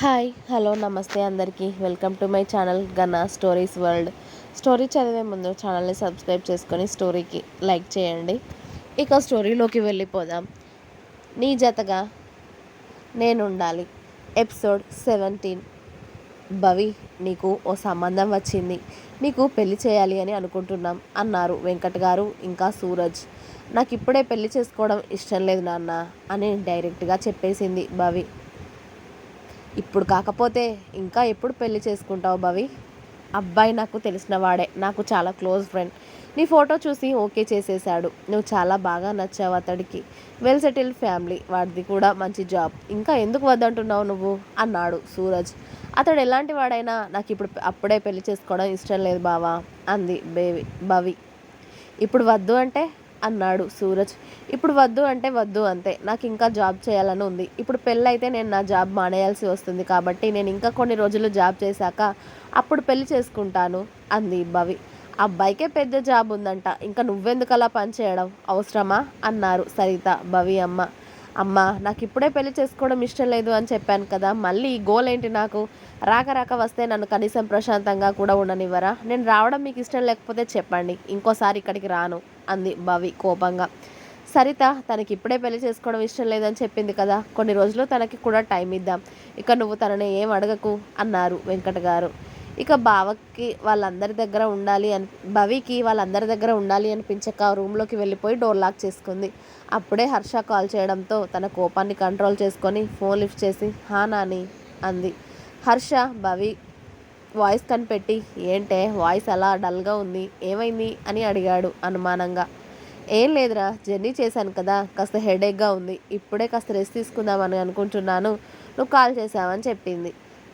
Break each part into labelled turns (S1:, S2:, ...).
S1: Hi hello నమస్తే అందరికీ welcome to my channel Ganna stories world. స్టోరీ చదివే ముందు ఛానల్ని సబ్స్క్రైబ్ చేసుకొని స్టోరీకి లైక్ చేయండి. ఇక స్టోరీలోకి వెళ్ళిపోదాం. నీ జతగా నేనుండాలి. ఎపిసోడ్ 17. భవి, నీకు ఓ సంబంధం వచ్చింది. నీకు పెళ్లి చేయాలి అని అనుకుంటున్నాం అన్నారు వెంకట్ గారు ఇంకా సూరజ్. నాకు ఇప్పుడే పెళ్లి చేసుకోవడం ఇష్టం లేదు నాన్న అని డైరెక్ట్గా చెప్పేసింది భవి. ఇప్పుడు కాకపోతే ఇంకా ఎప్పుడు పెళ్లి చేసుకుంటావు భవి? అబ్బాయి నాకు తెలిసిన వాడే, నాకు చాలా క్లోజ్ ఫ్రెండ్. నీ ఫోటో చూసి ఓకే చేసేశాడు. నువ్వు చాలా బాగా నచ్చావు అతడికి. వెల్ సెటిల్డ్ ఫ్యామిలీ, వాడిది కూడా మంచి జాబ్. ఇంకా ఎందుకు వద్దంటున్నావు నువ్వు అన్నాడు సూరజ్. అతడు ఎలాంటి వాడైనా నాకు ఇప్పుడు అప్పుడే పెళ్లి చేసుకోవడం ఇష్టం లేదు బావా అంది భవి. ఇప్పుడు వద్దు అంటే అన్నాడు సూరజ్. ఇప్పుడు వద్దు అంటే వద్దు అంతే. నాకు ఇంకా జాబ్ చేయాలని ఉంది. ఇప్పుడు పెళ్ళైతే నేను నా జాబ్ మానేయాల్సి వస్తుంది. కాబట్టి నేను ఇంకా కొన్ని రోజులు జాబ్ చేశాక అప్పుడు పెళ్లి చేసుకుంటాను అంది భవి. అబ్బాయికే పెద్ద జాబ్ ఉందంట, ఇంకా నువ్వెందుకు అలా పని చేయడం అవసరమా అన్నారు సరిత భవి అమ్మ. అమ్మ, నాకు ఇప్పుడే పెళ్లి చేసుకోవడం ఇష్టం లేదు అని చెప్పాను కదా, మళ్ళీ ఈ గోల్ ఏంటి? నాకు రాక వస్తే నన్ను కనీసం ప్రశాంతంగా కూడా ఉండనివ్వరా? నేను రావడం మీకు ఇష్టం లేకపోతే చెప్పండి, ఇంకోసారి ఇక్కడికి రాను అంది భవి కోపంగా. సరిత తనకి ఇప్పుడే పెళ్లి చేసుకోవడం ఇష్టం లేదని చెప్పింది కదా, కొన్ని రోజులు తనకి కూడా టైం ఇద్దాం. ఇక నువ్వు తనని ఏం అడగకు అన్నారు వెంకట గారు. ఇక భవికి వాళ్ళందరి దగ్గర ఉండాలి అనిపించక రూమ్లోకి వెళ్ళిపోయి డోర్ లాక్ చేసుకుంది. అప్పుడే హర్ష కాల్ చేయడంతో తన కోపాన్ని కంట్రోల్ చేసుకొని ఫోన్ లిఫ్ట్ చేసి హా నాని అంది. హర్ష భవి వాయిస్ కనిపెట్టి ఏంటే వాయిస్ అలా డల్గా ఉంది, ఏమైంది అని అడిగాడు అనుమానంగా. ఏం లేదురా, జర్నీ చేశాను కదా, కాస్త హెడేక్గా ఉంది. ఇప్పుడే కాస్త రెస్ట్ తీసుకుందామని అనుకుంటున్నాను, నువ్వు కాల్ చేసావని చెప్పింది.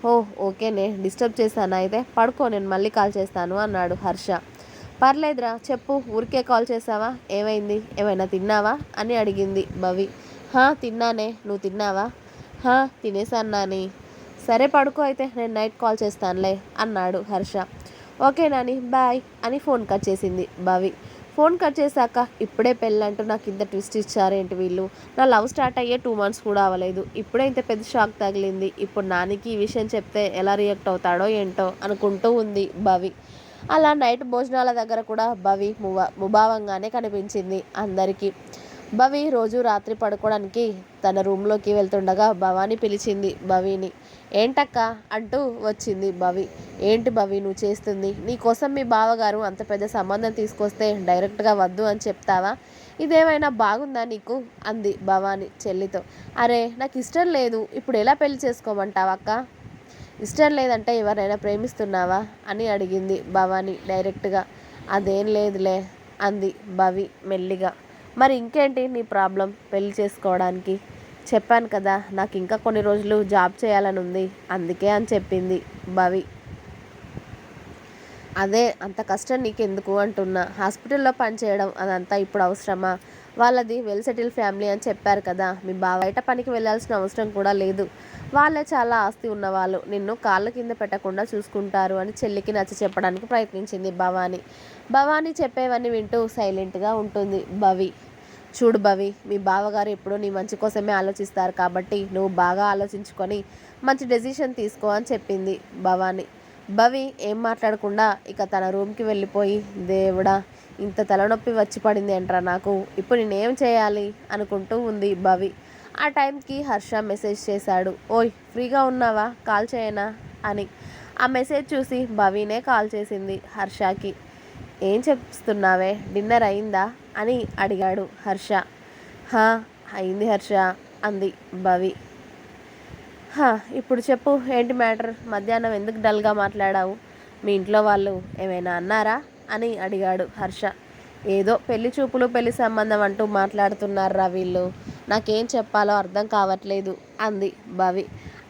S1: ఓ ఓకేనే, డిస్టర్బ్ చేశాను అయితే, పడుకో, నేను మళ్ళీ కాల్ చేస్తాను అన్నాడు హర్ష. పర్లేదురా చెప్పు, ఊరికే కాల్ చేసావా, ఏమైంది, ఏమైనా తిన్నావా అని అడిగింది భవి. తిన్నానే, నువ్వు తిన్నావా? తినేసాను నాని. సరే పడుకో అయితే, నేను నైట్ కాల్ చేస్తానులే అన్నాడు హర్ష. ఓకే నాని, బాయ్ అని ఫోన్ కట్ చేసింది భవి. ఫోన్ కట్ చేశాక ఇప్పుడే పెళ్ళంటూ నాకు ఇంత ట్విస్ట్ ఇచ్చారేంటి వీళ్ళు? నా లవ్ స్టార్ట్ అయ్యే 2 months కూడా అవ్వలేదు, ఇప్పుడే ఇంత పెద్ద షాక్ తగిలింది. ఇప్పుడు నానికి ఈ విషయం చెప్తే ఎలా రియాక్ట్ అవుతాడో ఏంటో అనుకుంటూ ఉంది భవి. అలా నైట్ భోజనాల దగ్గర కూడా భవి ముభావంగానే కనిపించింది అందరికీ. భవి రోజు రాత్రి పడుకోవడానికి తన రూమ్లోకి వెళ్తుండగా భవాని పిలిచింది భవిని. ఏంటక్క అంటూ వచ్చింది భవి. ఏంటి భవి నువ్వు చేస్తుంది? నీకోసం మీ బావగారు అంత పెద్ద సంబంధం తీసుకొస్తే డైరెక్ట్గా వద్దు అని చెప్తావా? ఇదేమైనా బాగుందా నీకు అంది భవాని చెల్లితో. అరే నాకు ఇష్టం లేదు, ఇప్పుడు ఎలా పెళ్లి చేసుకోమంటావక్క? ఇష్టం లేదంటే ఎవరైనా ప్రేమిస్తున్నావా అని అడిగింది భవాని డైరెక్ట్గా. అదేం లేదులే అంది భవి మెల్లిగా. మరి ఇంకేంటి నీ ప్రాబ్లం పెళ్లి చేసుకోవడానికి? చెప్పాను కదా, నాకు ఇంకా కొన్ని రోజులు జాబ్ చేయాలని ఉంది, అందుకే అని చెప్పింది భవి. అదే అంత కష్టం నీకెందుకు అంటున్నా. హాస్పిటల్లో పనిచేయడం అదంతా ఇప్పుడు అవసరమా? వాళ్ళది వెల్ సెటిల్ ఫ్యామిలీ అని చెప్పారు కదా, మీ బావ బయట పనికి వెళ్ళాల్సిన అవసరం కూడా లేదు. వాళ్ళే చాలా ఆస్తి ఉన్నవాళ్ళు, నిన్ను కాళ్ళ కింద పెట్టకుండా చూసుకుంటారు అని చెల్లికి నచ్చ చెప్పడానికి ప్రయత్నించింది భవాని. భవాని చెప్పేవన్నీ వింటూ సైలెంట్గా ఉంటుంది భవి. చూడు భవి, మీ బావగారు ఎప్పుడూ నీ మంచి కోసమే ఆలోచిస్తారు, కాబట్టి నువ్వు బాగా ఆలోచించుకొని మంచి డెసిషన్ తీసుకో అని చెప్పింది భవాని. భవి ఏం మాట్లాడకుండా ఇక తన రూమ్కి వెళ్ళిపోయి, దేవుడా ఇంత తలనొప్పి వచ్చి పడింది అంటారా నాకు, ఇప్పుడు నేనేం చేయాలి అనుకుంటూ ఉంది భవి. ఆ టైంకి హర్ష మెసేజ్ చేశాడు. ఓయ్ ఫ్రీగా ఉన్నావా, కాల్ చేయనా అని. ఆ మెసేజ్ చూసి భవినే కాల్ చేసింది హర్షకి. ఏం చెప్తున్నావే, డిన్నర్ అయిందా అని అడిగాడు హర్ష. అయింది హర్ష అంది భవి. ఇప్పుడు చెప్పు, ఏంటి మ్యాటర్? మధ్యాహ్నం ఎందుకు డల్గా మాట్లాడావు? మీ ఇంట్లో వాళ్ళు ఏమైనా అన్నారా అని అడిగాడు హర్ష. ఏదో పెళ్లి చూపులు పెళ్లి సంబంధం అంటూ మాట్లాడుతున్నారా వీళ్ళు, నాకేం చెప్పాలో అర్థం కావట్లేదు అంది భవి.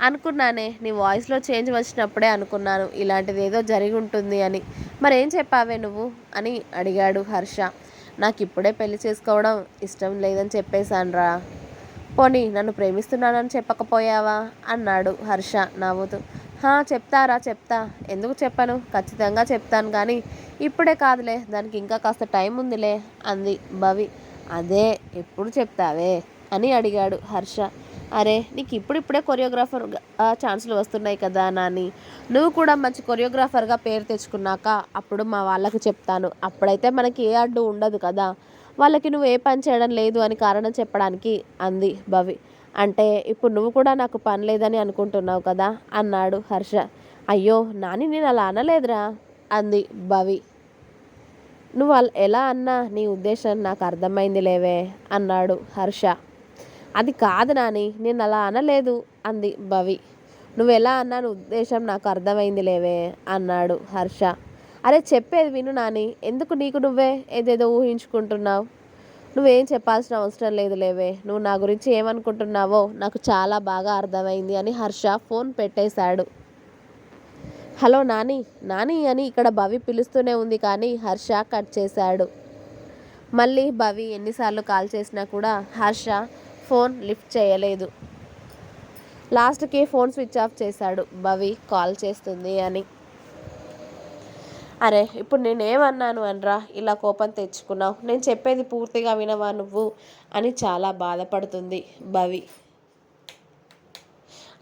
S1: అనుకున్నానే, నీ వాయిస్లో చేంజ్ వచ్చినప్పుడే అనుకున్నాను ఇలాంటిది ఏదో జరిగి ఉంటుంది అని. మరేం చెప్పావే నువ్వు అని అడిగాడు హర్ష. నాకు ఇప్పుడే పెళ్లి చేసుకోవడం ఇష్టం లేదని చెప్పేశాన్రా. పోనీ నన్ను ప్రేమిస్తున్నానని చెప్పకపోయావా అన్నాడు హర్ష నవ్వుతూ. చెప్తా, ఎందుకు చెప్పను, ఖచ్చితంగా చెప్తాను, కానీ ఇప్పుడే కాదులే, దానికి ఇంకా కాస్త టైం ఉందిలే అంది భవి. అదే ఎప్పుడు చెప్తావే అని అడిగాడు హర్ష. అరే నీకు ఇప్పుడిప్పుడే కొరియోగ్రాఫర్ ఛాన్సులు వస్తున్నాయి కదా నాని, నువ్వు కూడా మంచి కొరియోగ్రాఫర్గా పేరు తెచ్చుకున్నాక అప్పుడు మా వాళ్ళకి చెప్తాను, అప్పుడైతే మనకి ఏ అడ్డు ఉండదు కదా, వాళ్ళకి నువ్వు ఏ పని చేయడం లేదు అని కారణం చెప్పడానికి అంది భవి. అంటే ఇప్పుడు నువ్వు కూడా నాకు పని లేదని అనుకుంటున్నావు కదా అన్నాడు హర్ష. అయ్యో నాని నేను అలా అనలేదురా అంది భవి. నువ్వు ఎలా అన్నా నీ ఉద్దేశం నాకు అర్థమైంది లేవే అన్నాడు హర్ష. అది కాదు నాని నేను అలా అనలేదు అంది భవి. నువ్వు ఎలా అన్నాను ఉద్దేశం నాకు అర్థమైంది లేవే అన్నాడు హర్ష. అరే చెప్పేది విను నాని, ఎందుకు నీకు నువ్వే ఏదేదో ఊహించుకుంటున్నావు? నువ్వేం చెప్పాల్సిన అవసరం లేదు లేవే, నువ్వు నా గురించి ఏమనుకుంటున్నావో నాకు చాలా బాగా అర్థమైంది అని హర్ష ఫోన్ పెట్టేశాడు. హలో నాని, నాని అని ఇక్కడ భవి పిలుస్తూనే ఉంది కానీ హర్ష కట్ చేశాడు. మళ్ళీ భవి ఎన్నిసార్లు కాల్ చేసినా కూడా హర్ష ఫోన్ లిఫ్ట్ చేయలేదు. లాస్ట్కి ఫోన్ స్విచ్ ఆఫ్ చేశాడు భవి కాల్ చేస్తుంది అని. అరే ఇప్పుడు నేనేమన్నాను అనరా ఇలా కోపం తెచ్చుకున్నావు, నేను చెప్పేది పూర్తిగా వినవా నువ్వు అని చాలా బాధపడుతుంది భవి.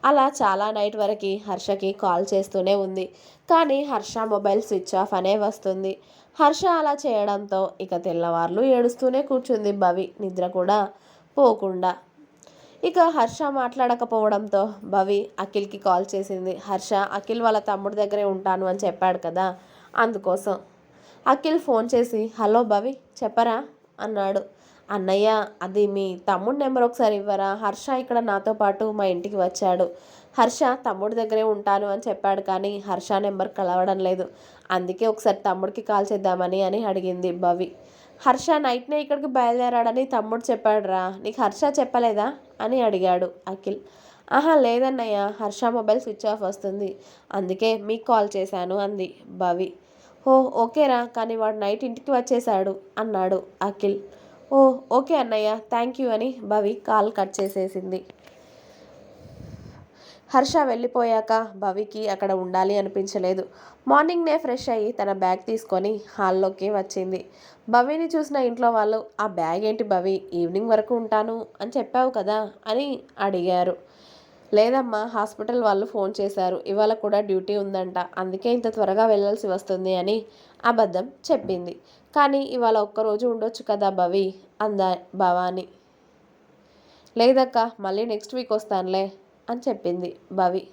S1: అలా చాలా నైట్ వరకు హర్షకి కాల్ చేస్తూనే ఉంది కానీ హర్ష మొబైల్ స్విచ్ ఆఫ్ అనే వస్తుంది. హర్ష అలా చేయడంతో ఇక తెల్లవార్లు ఏడుస్తూనే కూర్చుంది భవి, నిద్ర కూడా పోకుండా. ఇక హర్ష మాట్లాడకపోవడంతో భవి అఖిల్కి కాల్ చేసింది. హర్ష అఖిల్ వాళ్ళ తమ్ముడి దగ్గరే ఉంటాను అని చెప్పాడు కదా, అందుకోసం. అఖిల్ ఫోన్ చేసి హలో భవి చెప్పరా అన్నాడు. అన్నయ్య అది మీ తమ్ముడి నెంబర్ ఒకసారి ఇవ్వరా, హర్ష ఇక్కడ నాతో పాటు మా ఇంటికి వచ్చాడు, హర్ష తమ్ముడి దగ్గరే ఉంటాను అని చెప్పాడు కానీ హర్ష నెంబర్ కలవడం లేదు, అందుకే ఒకసారి తమ్ముడికి కాల్ చేద్దామని అని అడిగింది భవి. హర్ష నైట్నే ఇక్కడికి బయలుదేరాడని తమ్ముడు చెప్పాడురా, నీకు హర్ష చెప్పలేదా అని అడిగాడు అఖిల్. ఆహా లేదన్నయ్య, హర్ష మొబైల్ స్విచ్ ఆఫ్ వస్తుంది, అందుకే మీకు కాల్ చేశాను అంది భవి. ఓ ఓకేరా, కానీ వాడు నైట్ ఇంటికి వచ్చేశాడు అన్నాడు అఖిల్. ఓ ఓకే అన్నయ్య, థ్యాంక్ యూ అని భవి కాల్ కట్ చేసేసింది. హర్ష వెళ్ళిపోయాక భవికి అక్కడ ఉండాలి అనిపించలేదు. మార్నింగ్నే ఫ్రెష్ అయ్యి తన బ్యాగ్ తీసుకొని హాల్లోకి వచ్చింది. భవిని చూసిన ఇంట్లో వాళ్ళు ఆ బ్యాగ్ ఏంటి భవి, ఈవినింగ్ వరకు ఉంటాను అని చెప్పావు కదా అని అడిగారు. లేదమ్మా, హాస్పిటల్ వాళ్ళు ఫోన్ చేశారు, ఇవాళ కూడా డ్యూటీ ఉందంట, అందుకే ఇంత త్వరగా వెళ్ళాల్సి వస్తుంది అని అబద్ధం చెప్పింది. కానీ ఇవాళ ఒక్కరోజు ఉండొచ్చు కదా భవి అందా భవాని. లేదక్క, మళ్ళీ నెక్స్ట్ వీక్ వస్తానులే అని చెప్పింది భవి.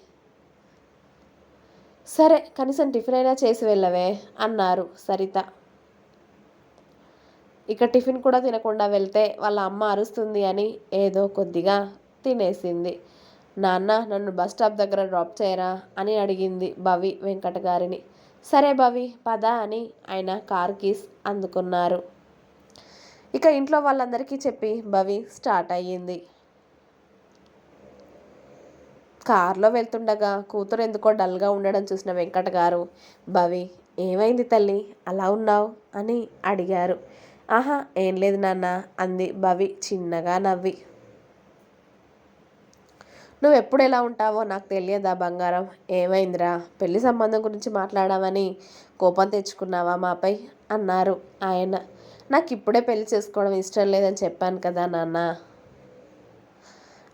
S1: సరే కనీసం టిఫిన్ అయినా చేసి వెళ్ళవే అన్నారు సరిత. ఇక టిఫిన్ కూడా తినకుండా వెళ్తే వాళ్ళ అమ్మ అరుస్తుంది అని ఏదో కొద్దిగా తినేసింది. నాన్న నన్ను బస్ స్టాప్ దగ్గర డ్రాప్ చేయరా అని అడిగింది భవి వెంకట గారిని. సరే భవి పద అని ఆయన కార్ కీస్ అందుకున్నారు. ఇక ఇంట్లో వాళ్ళందరికీ చెప్పి భవి స్టార్ట్ అయ్యింది. కారులో వెళ్తుండగా కూతురు ఎందుకో డల్గా ఉండడం చూసిన వెంకట గారు, భవి ఏమైంది తల్లి అలా ఉన్నావు అని అడిగారు. ఆహా ఏం లేదు నాన్న అంది భవి చిన్నగా నవ్వి. నువ్వు ఎప్పుడు ఎలా ఉంటావో నాకు తెలియదా బంగారం, ఏమైందిరా, పెళ్లి సంబంధం గురించి మాట్లాడామని కోపం తెచ్చుకున్నావా మాపై అన్నారు ఆయన. నాకు ఇప్పుడే పెళ్లి చేసుకోవడం ఇష్టం లేదని చెప్పాను కదా నాన్న.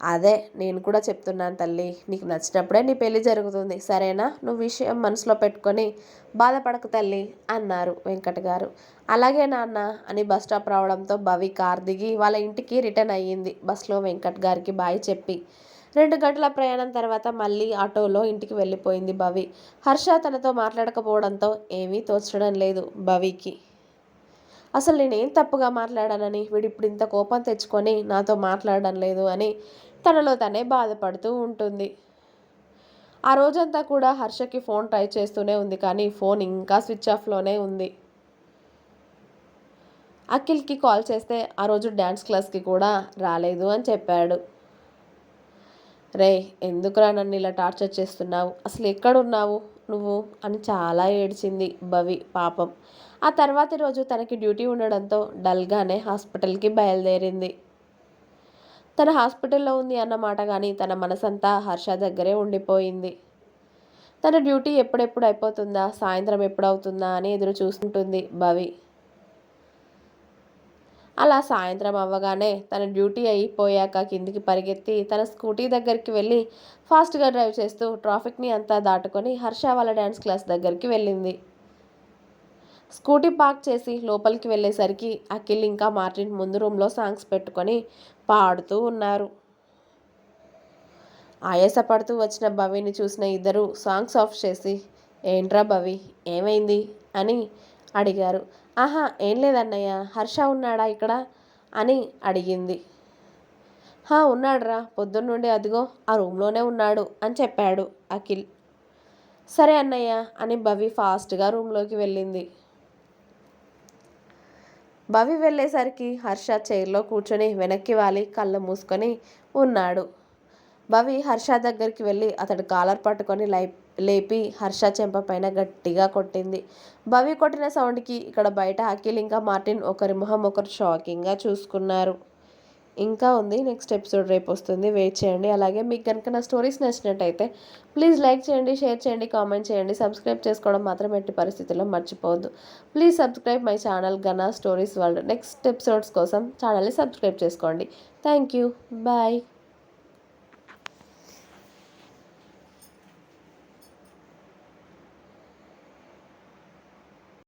S1: అదే నేను కూడా చెప్తున్నాను తల్లి, నీకు నచ్చినప్పుడే నీ పెళ్లి జరుగుతుంది సరేనా, నువ్వు విషయం మనసులో పెట్టుకొని బాధపడకు తల్లి అన్నారు వెంకట గారు. అలాగే నాన్న అని బస్ స్టాప్ రావడంతో భవి కార్ దిగి వాళ్ళ ఇంటికి రిటర్న్ అయ్యింది. బస్లో వెంకట్ గారికి బాయ్ చెప్పి 2 గంటల ప్రయాణం తర్వాత మళ్ళీ ఆటోలో ఇంటికి వెళ్ళిపోయింది భవి. హర్ష తనతో మాట్లాడకపోవడంతో ఏమీ తోచడం లేదు భవికి. అసలు నేనేం తప్పుగా మాట్లాడానని వీడిప్పుడు ఇంత కోపం తెచ్చుకొని నాతో మాట్లాడడం లేదు అని తనలో తనే బాధపడుతూ ఉంటుంది. ఆ రోజంతా కూడా హర్షకి ఫోన్ ట్రై చేస్తూనే ఉంది కానీ ఫోన్ ఇంకా స్విచ్ ఆఫ్లోనే ఉంది. అఖిల్కి కాల్ చేస్తే ఆ రోజు డ్యాన్స్ క్లాస్కి కూడా రాలేదు అని చెప్పాడు. రే ఎందుకురా నన్ను ఇలా టార్చర్ చేస్తున్నావు, అసలు ఎక్కడున్నావు నువ్వు అని చాలా ఏడ్చింది భవి పాపం. ఆ తర్వాతి రోజు తనకి డ్యూటీ ఉండడంతో డల్గానే హాస్పిటల్కి బయలుదేరింది. తన హాస్పిటల్లో ఉంది అన్నమాట కానీ తన మనసంతా హర్ష దగ్గరే ఉండిపోయింది. తన డ్యూటీ ఎప్పుడెప్పుడు అయిపోతుందా, సాయంత్రం ఎప్పుడవుతుందా అని ఎదురు చూస్తుంటుంది భవి. అలా సాయంత్రం అవ్వగానే తన డ్యూటీ అయిపోయాక కిందికి పరిగెత్తి తన స్కూటీ దగ్గరికి వెళ్ళి ఫాస్ట్గా డ్రైవ్ చేస్తూ ట్రాఫిక్ని అంతా దాటుకొని హర్ష వాళ్ళ డ్యాన్స్ క్లాస్ దగ్గరికి వెళ్ళింది. స్కూటీ పార్క్ చేసి లోపలికి వెళ్ళేసరికి అఖిల్ ఇంకా మార్టిన్ ముందు రూమ్లో సాంగ్స్ పెట్టుకొని పాడుతూ ఉన్నారు. ఆయాసపడుతూ వచ్చిన భవిని చూసిన ఇద్దరు సాంగ్స్ ఆఫ్ చేసి, ఏంట్రా భవి, ఏమైంది అని అడిగారు. ఆహా, ఏం లేదన్నయ్య, హర్ష ఉన్నాడా ఇక్కడ అని అడిగింది. ఉన్నాడురా, పొద్దున్నుండి అదిగో ఆ రూమ్లోనే ఉన్నాడు అని చెప్పాడు అఖిల్. సరే అన్నయ్య అని భవి ఫాస్ట్గా రూమ్లోకి వెళ్ళింది. భవి వెళ్ళేసరికి హర్ష చైర్లో కూర్చొని వెనక్కి వాలి కళ్ళు మూసుకొని ఉన్నాడు. భవి హర్ష దగ్గరికి వెళ్ళి అతడు కాలర్ పట్టుకొని లేపి హర్ష చెంప పైన గట్టిగా కొట్టింది. భవి కొట్టిన సౌండ్కి ఇక్కడ బయట అఖిల్ ఇంకా మార్టిన్ ఒకరి మొహం ఒకరు షాకింగ్గా చూసుకున్నారు. ఇంకా ఉంది, నెక్స్ట్ ఎపిసోడ్ రేపు వస్తుంది, వెయిట్ చేయండి. అలాగే మీకు కనుక నా స్టోరీస్ నచ్చినట్టయితే ప్లీజ్ లైక్ చేయండి, షేర్ చేయండి, కామెంట్ చేయండి, సబ్స్క్రైబ్ చేసుకోవడం మాత్రం ఎట్టి పరిస్థితుల్లో మర్చిపోవద్దు. ప్లీజ్ సబ్స్క్రైబ్ మై ఛానల్ గనా స్టోరీస్ వరల్డ్. నెక్స్ట్ ఎపిసోడ్స్ కోసం ఛానల్ని సబ్స్క్రైబ్ చేసుకోండి. Thank you, bye.